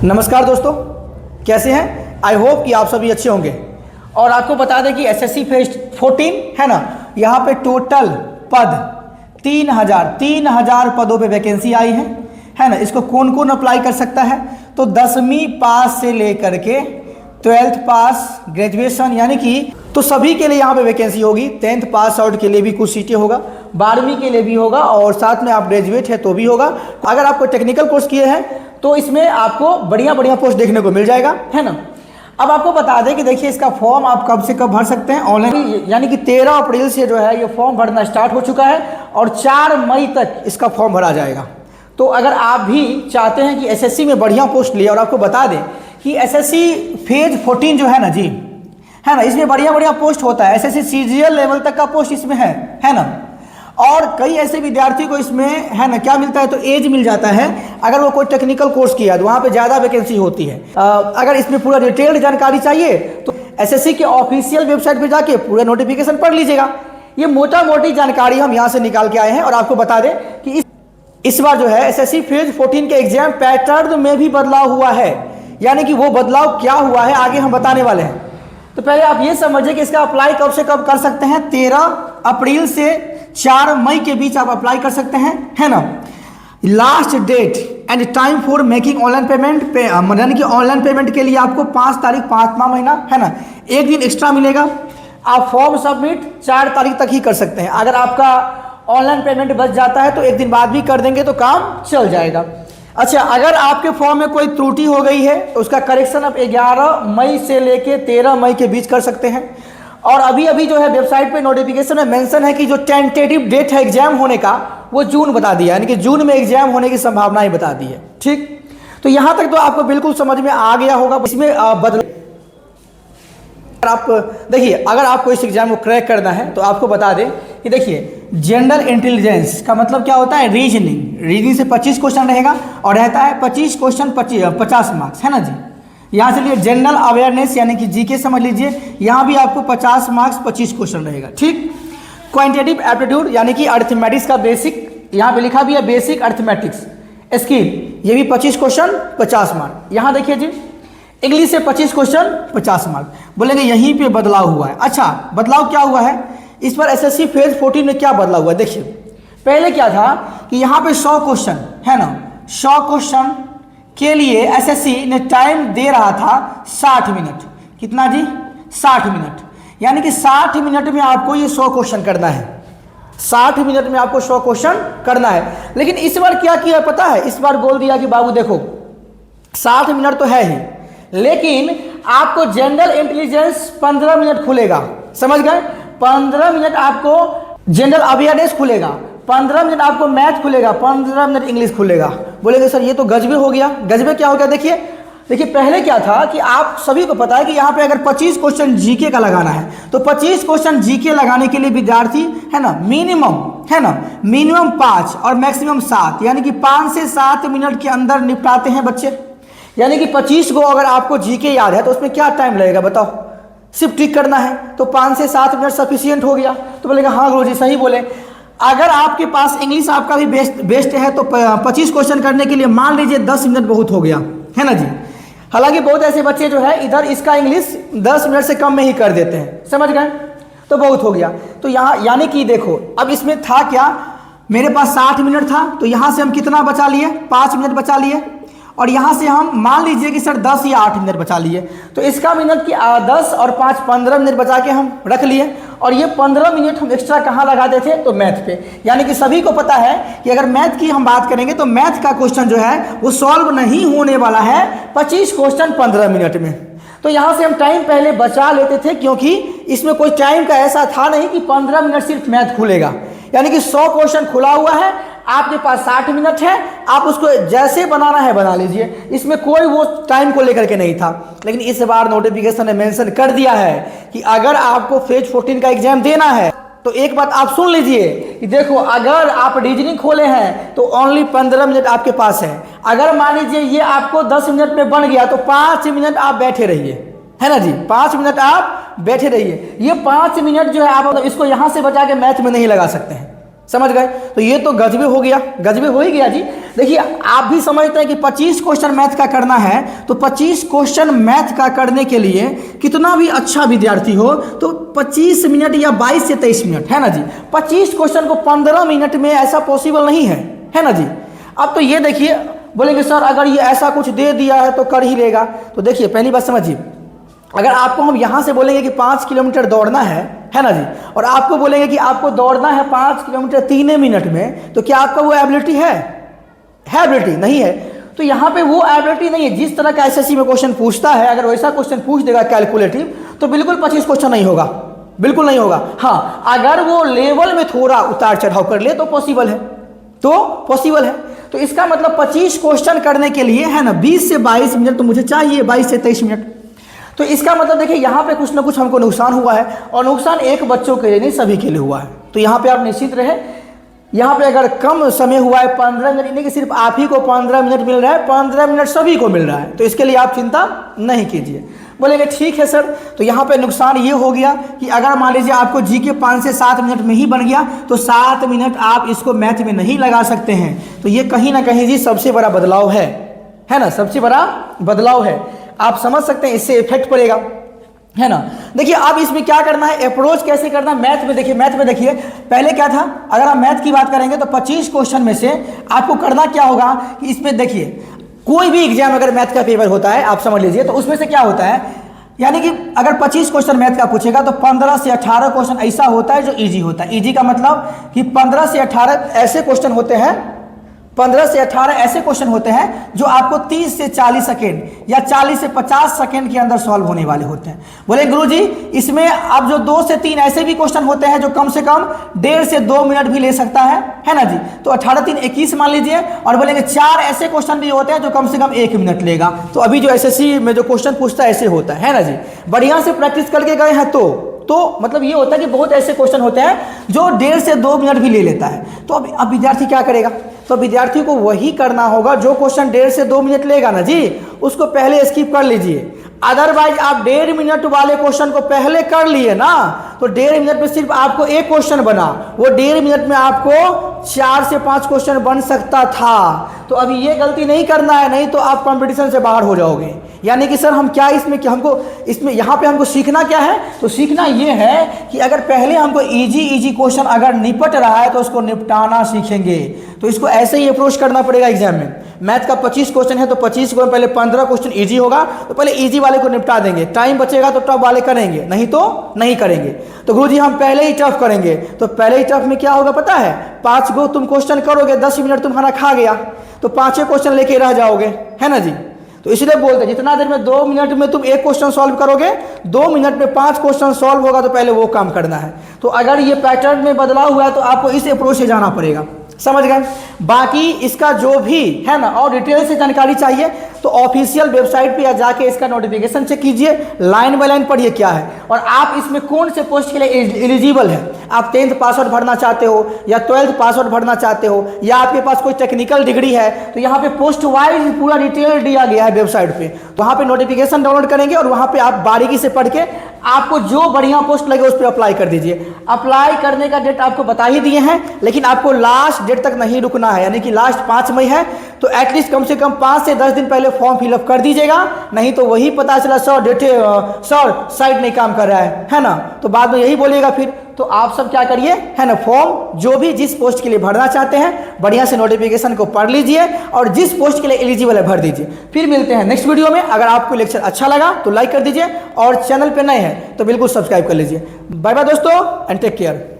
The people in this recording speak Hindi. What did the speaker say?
नमस्कार दोस्तों, कैसे हैं? आई होप कि आप सभी अच्छे होंगे। और आपको बता दें कि एसएससी फेज 14 है ना, यहाँ पे टोटल पद 3000 पदों पे वैकेंसी आई है ना। इसको कौन कौन अप्लाई कर सकता है? तो 10वीं पास से लेकर के 12th पास, ग्रेजुएशन, यानी कि तो सभी के लिए यहाँ पे वैकेंसी होगी। 10th पास आउट के लिए भी कुछ सीटें होगा, 12वीं के लिए भी होगा, और साथ में आप ग्रेजुएट है तो भी होगा। अगर आपको टेक्निकल कोर्स किए हैं तो इसमें आपको बढ़िया पोस्ट देखने को मिल जाएगा, है ना। अब आपको बता दें कि देखिए, इसका फॉर्म आप कब से कब भर सकते हैं ऑनलाइन, यानी कि 13 अप्रैल से जो है ये फॉर्म भरना स्टार्ट हो चुका है और 4 मई तक इसका फॉर्म भरा जाएगा। तो अगर आप भी चाहते हैं कि एसएससी में बढ़िया पोस्ट लिए, और आपको बता दें कि एसएससी फेज 14 जो है ना जी, है ना, इसमें बढ़िया पोस्ट होता है। एसएससी सीजीएल लेवल तक का पोस्ट इसमें है ना। और कई ऐसे विद्यार्थी को इसमें है ना क्या मिलता है, तो एज मिल जाता है। अगर वो कोई टेक्निकल कोर्स किया तो वहाँ पे ज़्यादा वैकेंसी होती है। अगर इसमें पूरा डिटेल्ड जानकारी चाहिए तो एसएससी के ऑफिशियल वेबसाइट पे जाके पूरा नोटिफिकेशन पढ़ लीजिएगा। ये मोटा मोटी जानकारी हम यहाँ से निकाल के आए हैं। और आपको बता दें कि इस बार जो है एसएससी फेज 14 के एग्जाम पैटर्न में भी बदलाव हुआ है, यानी कि वो बदलाव क्या हुआ है आगे हम बताने वाले हैं। तो पहले आप ये समझिए कि इसका अप्लाई कब से कब कर सकते हैं। 13 अप्रैल से 4 मई के बीच आप अप्लाई कर सकते हैं, है ना। Last date and time for making online payment यानी कि ऑनलाइन पेमेंट के लिए आपको 5 तारीख 5वां महीना, है ना, एक दिन एक्स्ट्रा मिलेगा। आप फॉर्म सबमिट 4 तारीख तक ही कर सकते हैं। अगर आपका ऑनलाइन पेमेंट बच जाता है तो एक दिन बाद भी कर देंगे तो काम चल जाएगा। अच्छा, अगर आपके फॉर्म में कोई त्रुटि हो गई है तो उसका करेक्शन आप 11 मई से लेके 13 मई के बीच कर सकते हैं। और अभी जो है वेबसाइट पे नोटिफिकेशन में मेंशन है कि जो टेंटेटिव डेट है एग्जाम होने का वो जून बता दिया, यानी कि जून में एग्जाम होने की संभावना ही बता दी है। ठीक, तो यहाँ तक तो आपको बिल्कुल समझ में आ गया होगा। इसमें आप देखिए, अगर आपको इस एग्जाम को क्रैक करना है तो आपको बता दें कि देखिए, जनरल इंटेलिजेंस का मतलब क्या होता है, रीजनिंग से 25 क्वेश्चन रहेगा और रहता है 25 क्वेश्चन 50 मार्क्स, है ना जी। यहाँ से लिए जनरल अवेयरनेस यानी कि जीके समझ लीजिए, यहाँ भी आपको 50 मार्क्स 25 क्वेश्चन रहेगा। ठीक, क्वांटिटेटिव एप्टीट्यूड यानी कि अर्थमेटिक्स का बेसिक, यहाँ पे लिखा भी है बेसिक अर्थमेटिक्स स्किल, ये भी 25 क्वेश्चन 50 मार्क। यहाँ देखिए जी, इंग्लिश से 25 क्वेश्चन 50 मार्क। बोलेंगे यहीं पे बदलाव हुआ है। अच्छा, बदलाव क्या हुआ है इस पर एसएससी फेज 14 में? क्या बदलाव हुआ देखिए, पहले क्या था कि यहाँ पे 100 क्वेश्चन, है ना, 100 क्वेश्चन के लिए एसएससी ने टाइम दे रहा था 60 मिनट। कितना जी? 60 मिनट, यानी कि 60 मिनट में आपको ये 100 क्वेश्चन करना है। 60 मिनट में आपको 100 क्वेश्चन करना है। लेकिन इस बार क्या किया पता है, इस बार बोल दिया कि बाबू देखो 60 मिनट तो है ही, लेकिन आपको जनरल इंटेलिजेंस 15 मिनट खुलेगा, समझ गए। 15 मिनट आपको जनरल अवेयरनेस खुलेगा, 15 मिनट आपको मैथ खुलेगा, 15 मिनट इंग्लिश खुलेगा। बोलेंगे सर ये तो गजबे हो गया। गजबे क्या हो गया? देखिए पहले क्या था कि आप सभी को पता है कि यहाँ पे अगर 25 क्वेश्चन जीके का लगाना है तो 25 क्वेश्चन जीके लगाने के लिए विद्यार्थी, है ना, मिनिमम 5 और मैक्सिमम 7, यानी कि 5 से 7 मिनट के अंदर निपटाते हैं बच्चे। यानी कि 25 को अगर आपको जीके याद है तो उसमें क्या टाइम लगेगा बताओ? सिर्फ टिक करना है तो 5 से 7 मिनट सफिशियंट हो गया। तो बोलेगा हाँ गुरुजी सही बोले। अगर आपके पास इंग्लिश आपका भी बेस्ट है तो 25 क्वेश्चन करने के लिए मान लीजिए 10 मिनट बहुत हो गया, है ना जी। हालांकि बहुत ऐसे बच्चे जो है इधर इसका इंग्लिश 10 मिनट से कम में ही कर देते हैं, समझ गए, तो बहुत हो गया। तो यहाँ यानी कि देखो, अब इसमें था क्या, मेरे पास 60 मिनट था तो यहाँ से हम कितना बचा लिए? 5 मिनट बचा लिए। और यहाँ से हम मान लीजिए कि सर 10 या 8 मिनट बचा लिए, तो इसका मिनट की 10 और 5 15 मिनट बचा के हम रख लिए। और ये 15 मिनट हम एक्स्ट्रा कहाँ लगाते थे? तो मैथ पे। यानी कि सभी को पता है कि अगर मैथ की हम बात करेंगे तो मैथ का क्वेश्चन जो है वो सॉल्व नहीं होने वाला है 25 क्वेश्चन 15 मिनट में। तो यहाँ से हम टाइम पहले बचा लेते थे, क्योंकि इसमें कोई टाइम का ऐसा था नहीं कि 15 मिनट सिर्फ मैथ खुलेगा। यानी कि 100 क्वेश्चन खुला हुआ है, आपके पास 60 मिनट है, आप उसको जैसे बनाना है बना लीजिए। इसमें कोई वो टाइम को लेकर के नहीं था। लेकिन इस बार नोटिफिकेशन ने मेंशन कर दिया है कि अगर आपको फेज 14 का एग्जाम देना है तो एक बात आप सुन लीजिए कि देखो, अगर आप रीजनिंग खोले हैं तो ओनली 15 मिनट आपके पास है। अगर मान लीजिए ये आपको 10 मिनट में बन गया तो 5 मिनट आप बैठे रहिए, है ना जी, 5 मिनट आप बैठे रहिए। ये 5 मिनट जो है आप इसको यहाँ से बचा के मैथ में नहीं लगा सकते हैं, समझ गए? तो ये तो गजबे हो गया, गजबे हो ही गया जी। देखिए आप भी समझते हैं कि 25 क्वेश्चन मैथ का करना है, तो 25 क्वेश्चन मैथ का करने के लिए कितना भी अच्छा विद्यार्थी हो तो 25 मिनट या 22 से 23 मिनट, है ना जी। 25 क्वेश्चन को 15 मिनट में ऐसा पॉसिबल नहीं है ना जी। अब तो ये देखिए, बोलेंगे सर अगर ये ऐसा कुछ दे दिया है तो कर ही लेगा। तो देखिए पहली बात समझिए, अगर आपको हम यहाँ से बोलेंगे कि 5 किलोमीटर दौड़ना है ना जी, और आपको बोलेंगे कि आपको दौड़ना है 5 किलोमीटर 3 मिनट में, तो क्या आपका वो एबिलिटी है एबिलिटी? नहीं है। तो यहाँ पे वो एबिलिटी नहीं है। जिस तरह का एसएससी में क्वेश्चन पूछता है, अगर वैसा क्वेश्चन पूछ देगा कैलकुलेटिव, तो बिल्कुल 25 क्वेश्चन नहीं होगा, बिल्कुल नहीं होगा। हाँ, अगर वो लेवल में थोड़ा उतार चढ़ाव कर ले तो पॉसिबल है, तो इसका मतलब 25 क्वेश्चन करने के लिए है ना 20 से 22 मिनट तो मुझे चाहिए, 22 से 23 मिनट। तो इसका मतलब देखिए यहाँ पे कुछ ना कुछ हमको नुकसान हुआ है, और नुकसान एक बच्चों के लिए नहीं सभी के लिए हुआ है। तो यहाँ पे आप निश्चित रहे, यहाँ पे अगर कम समय हुआ है 15 मिनट, नहीं कि सिर्फ आप ही को 15 मिनट मिल रहा है, 15 मिनट सभी को मिल रहा है, तो इसके लिए आप चिंता नहीं कीजिए। बोलेंगे ठीक है सर, तो यहाँ पे नुकसान ये हो गया कि अगर मान लीजिए आपको जी के 5 से 7 मिनट में ही बन गया, तो 7 मिनट आप इसको मैथ में नहीं लगा सकते हैं। तो ये कहीं ना कहीं जी सबसे बड़ा बदलाव है ना, सबसे बड़ा बदलाव है। आप समझ सकते हैं इससे इफेक्ट पड़ेगा, है ना। देखिए अब इसमें क्या करना है, अप्रोच कैसे करना है मैथ में। देखिए मैथ में देखिए पहले क्या था, अगर आप मैथ की बात करेंगे तो 25 क्वेश्चन में से आपको करना क्या होगा कि इसमें देखिए कोई भी एग्जाम अगर मैथ का पेपर होता है, आप समझ लीजिए, तो उसमें से क्या होता है, यानी कि अगर 25 क्वेश्चन मैथ का पूछेगा तो 15 से 18 क्वेश्चन ऐसा होता है जो इजी होता है। इजी का मतलब कि 15 से 18 ऐसे क्वेश्चन होते हैं, 15 से 18 ऐसे क्वेश्चन होते हैं जो आपको 30 से 40 सेकेंड या 40 से 50 सेकेंड के अंदर सॉल्व होने वाले होते हैं। बोले गुरुजी इसमें अब जो 2 से 3 ऐसे भी क्वेश्चन होते हैं जो कम से कम 1.5 से 2 मिनट भी ले सकता है ना जी। तो 18 3 21 मान लीजिए, और बोलेंगे 4 ऐसे क्वेश्चन भी होते हैं जो कम से कम 1 मिनट लेगा। तो अभी जो एसएससी में जो क्वेश्चन पूछता है ऐसे होता है ना जी। बढ़िया से प्रैक्टिस करके गए हैं तो मतलब ये होता है कि बहुत ऐसे क्वेश्चन होते हैं जो 1.5 से 2 मिनट भी ले लेता है। तो अब विद्यार्थी क्या करेगा, तो विद्यार्थी को वही करना होगा जो क्वेश्चन 1.5 से 2 मिनट लेगा ना जी, उसको पहले स्किप कर लीजिए। अदरवाइज आप 1.5 मिनट वाले क्वेश्चन को पहले कर लिए ना, तो 1.5 मिनट में सिर्फ आपको एक क्वेश्चन बना, वो 1.5 मिनट में आपको 4 से 5 क्वेश्चन बन सकता था। तो अभी ये गलती नहीं करना है, नहीं तो आप कंपटीशन से बाहर हो जाओगे। यानी कि सर हम क्या इसमें कि हमको इसमें यहाँ पे हमको सीखना क्या है, तो सीखना ये है कि अगर पहले हमको इजी क्वेश्चन अगर निपट रहा है तो उसको निपटाना सीखेंगे। तो इसको ऐसे ही अप्रोच करना पड़ेगा एग्जाम में। मैथ का 25 क्वेश्चन है तो 25 को पहले 15 क्वेश्चन इजी होगा तो पहले इजी वाले को निपटा देंगे, टाइम बचेगा तो टफ वाले करेंगे, नहीं तो नहीं करेंगे। तो गुरुजी हम पहले ही टफ करेंगे, तो पहले ही टफ में क्या होगा पता है, 5 गो तुम क्वेश्चन करोगे, 10 मिनट तुम्हारा खा गया, तो 5 क्वेश्चन लेके रह जाओगे, है ना जी। तो इसलिए बोलते हैं जितना देर में 2 मिनट में तुम एक क्वेश्चन सॉल्व करोगे, 2 मिनट में 5 क्वेश्चन सॉल्व होगा, तो पहले वो काम करना है। तो अगर ये पैटर्न में बदलाव हुआ है तो आपको इस अप्रोच से जाना पड़ेगा, समझ गए। बाकी इसका जो भी है ना और डिटेल से जानकारी चाहिए तो ऑफिशियल वेबसाइट पे या जाके इसका नोटिफिकेशन चेक कीजिए, लाइन बाय लाइन पढ़िए क्या है और आप इसमें कौन से पोस्ट के लिए एलिजिबल है। आप 10th पास आउट भरना चाहते हो या 12th पास आउट भरना चाहते हो या आपके पास कोई टेक्निकल डिग्री है, तो यहाँ पे पोस्ट वाइज पूरा डिटेल दिया गया है वेबसाइट पे। वहाँ पे नोटिफिकेशन डाउनलोड करेंगे और वहाँ पे आप बारीकी से पढ़ के आपको जो बढ़िया पोस्ट लगे उस पर अप्लाई कर दीजिए। अप्लाई करने का डेट आपको बता ही दिए हैं, लेकिन आपको लास्ट डेट तक नहीं रुकना है, यानी कि लास्ट 5 मई है, तो एटलीस्ट कम से कम 5 से 10 दिन पहले फॉर्म फिलअप कर दीजिएगा। नहीं तो वही पता चला सर साइट नहीं काम कर रहा है ना, तो बाद में यही बोलिएगा फिर। तो आप सब क्या करिए, है ना, फॉर्म जो भी जिस पोस्ट के लिए भरना चाहते हैं बढ़िया से नोटिफिकेशन को पढ़ लीजिए और जिस पोस्ट के लिए एलिजिबल है भर दीजिए। फिर मिलते हैं नेक्स्ट वीडियो में। अगर आपको लेक्चर अच्छा लगा तो लाइक कर दीजिए और चैनल पे नए हैं तो बिल्कुल सब्सक्राइब कर लीजिए। बाय बाय दोस्तों एंड टेक केयर।